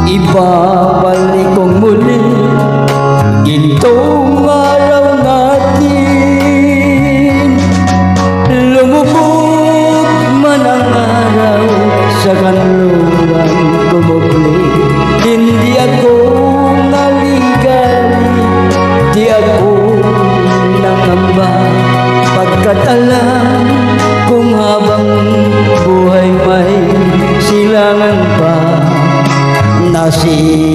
ibabalik kong muli itong araw natin. Lumubog man ang araw sa kanluran kumubli, hindi ako naligali, di ako nangamba, pagkat alam kung habang buhay may silangan pa. Nasi